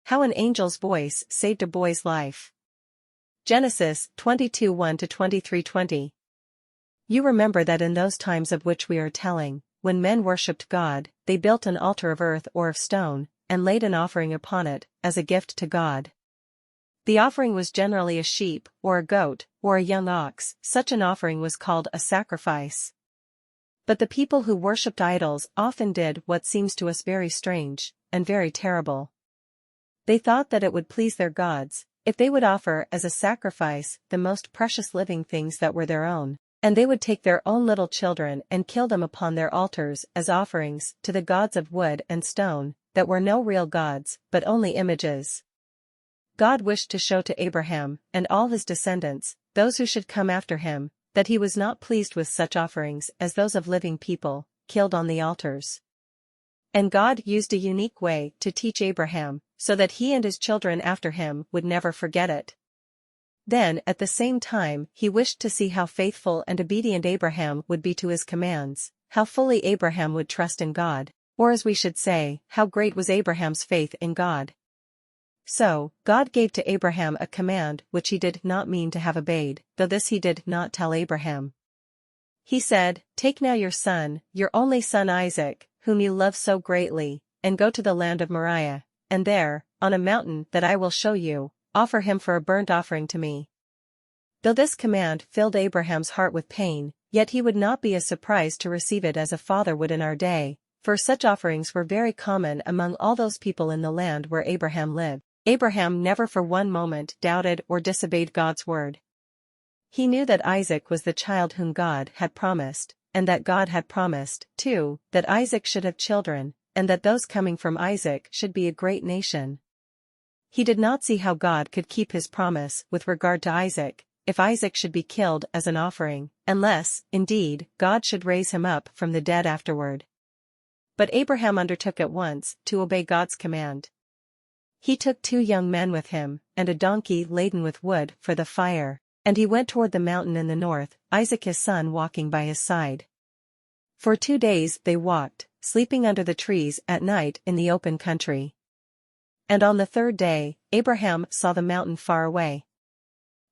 How an angel's voice saved a boy's life. Genesis 22:1-23:20. You remember that in those times of which we are telling, when men worshipped God, they built an altar of earth or of stone, and laid an offering upon it, as a gift to God. The offering was generally a sheep, or a goat, or a young ox. Such an offering was called a sacrifice. But the people who worshipped idols often did what seems to us very strange, and very terrible. They thought that it would please their gods, if they would offer as a sacrifice the most precious living things that were their own, and they would take their own little children and kill them upon their altars as offerings to the gods of wood and stone, that were no real gods, but only images. God wished to show to Abraham, and all his descendants, those who should come after him, that he was not pleased with such offerings as those of living people, killed on the altars. And God used a unique way to teach Abraham, so that he and his children after him would never forget it. Then, at the same time, he wished to see how faithful and obedient Abraham would be to his commands, how fully Abraham would trust in God, or as we should say, how great was Abraham's faith in God. So, God gave to Abraham a command which he did not mean to have obeyed, though this he did not tell Abraham. He said, "Take now your son, your only son Isaac, whom you love so greatly, and go to the land of Moriah, and there, on a mountain that I will show you, offer him for a burnt offering to me." Though this command filled Abraham's heart with pain, yet he would not be as surprised to receive it as a father would in our day, for such offerings were very common among all those people in the land where Abraham lived. Abraham never for one moment doubted or disobeyed God's word. He knew that Isaac was the child whom God had promised, and that God had promised, too, that Isaac should have children, and that those coming from Isaac should be a great nation. He did not see how God could keep his promise with regard to Isaac, if Isaac should be killed as an offering, unless, indeed, God should raise him up from the dead afterward. But Abraham undertook at once to obey God's command. He took 2 young men with him, and a donkey laden with wood for the fire, and he went toward the mountain in the north, Isaac his son walking by his side. For 2 days they walked, sleeping under the trees at night in the open country. And on the 3rd day, Abraham saw the mountain far away.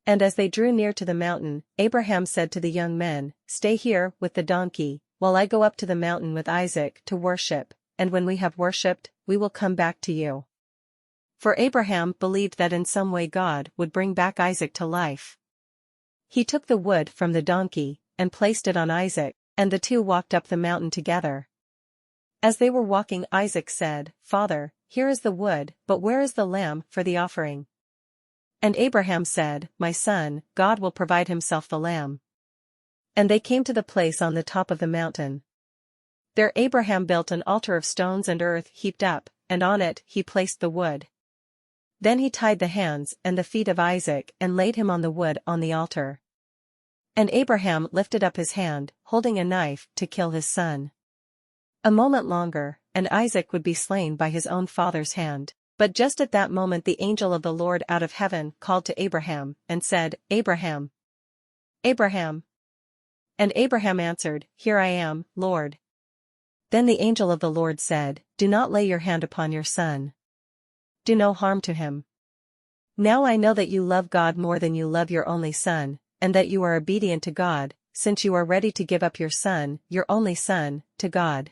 And as they drew near to the mountain, Abraham said to the young men, "Stay here with the donkey, while I go up to the mountain with Isaac to worship, and when we have worshipped, we will come back to you." For Abraham believed that in some way God would bring back Isaac to life. He took the wood from the donkey, and placed it on Isaac, and the 2 walked up the mountain together. As they were walking, Isaac said, "Father, here is the wood, but where is the lamb for the offering?" And Abraham said, "My son, God will provide himself the lamb." And they came to the place on the top of the mountain. There Abraham built an altar of stones and earth heaped up, and on it he placed the wood. Then he tied the hands and the feet of Isaac and laid him on the wood on the altar. And Abraham lifted up his hand, holding a knife, to kill his son. A moment longer, and Isaac would be slain by his own father's hand. But just at that moment the angel of the Lord out of heaven called to Abraham, and said, "Abraham! Abraham!" And Abraham answered, "Here I am, Lord." Then the angel of the Lord said, "Do not lay your hand upon your son. Do no harm to him. Now I know that you love God more than you love your only son, and that you are obedient to God, since you are ready to give up your son, your only son, to God."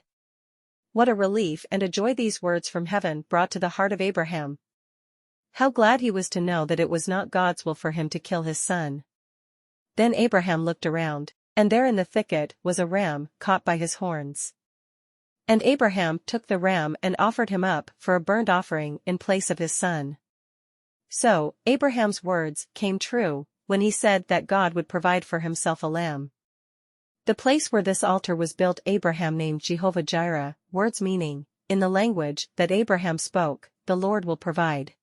What a relief and a joy these words from heaven brought to the heart of Abraham. How glad he was to know that it was not God's will for him to kill his son. Then Abraham looked around, and there in the thicket was a ram caught by his horns. And Abraham took the ram and offered him up for a burnt offering in place of his son. So, Abraham's words came true, when he said that God would provide for himself a lamb. The place where this altar was built Abraham named Jehovah-Jireh, words meaning, in the language that Abraham spoke, "The Lord will provide."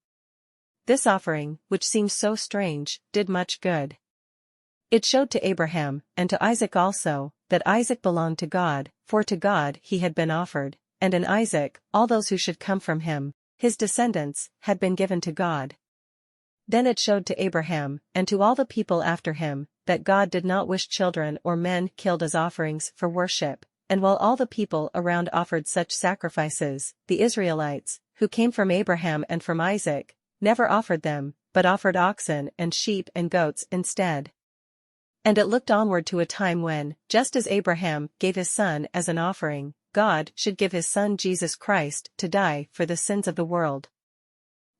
This offering, which seems so strange, did much good. It showed to Abraham, and to Isaac also, that Isaac belonged to God, for to God he had been offered, and in Isaac, all those who should come from him, his descendants, had been given to God. Then it showed to Abraham, and to all the people after him, that God did not wish children or men killed as offerings for worship, and while all the people around offered such sacrifices, the Israelites, who came from Abraham and from Isaac, never offered them, but offered oxen and sheep and goats instead. And it looked onward to a time when, just as Abraham gave his son as an offering, God should give his Son Jesus Christ to die for the sins of the world.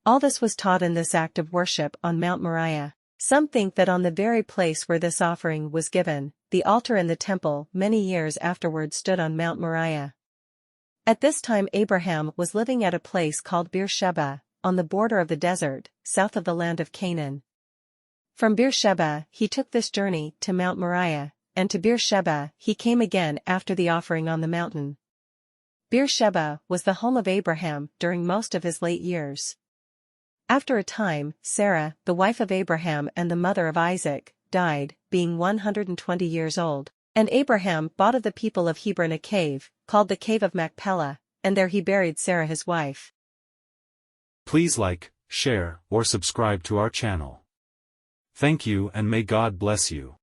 All this was taught in this act of worship on Mount Moriah. Some think that on the very place where this offering was given, the altar in the temple many years afterward stood on Mount Moriah. At this time Abraham was living at a place called Beersheba, on the border of the desert, south of the land of Canaan. From Beersheba he took this journey to Mount Moriah, and to Beersheba he came again after the offering on the mountain. Beersheba was the home of Abraham during most of his late years. After a time, Sarah, the wife of Abraham and the mother of Isaac, died, being 120 years old, and Abraham bought of the people of Hebron a cave, called the Cave of Machpelah, and there he buried Sarah his wife. Please like, share, or subscribe to our channel. Thank you and may God bless you.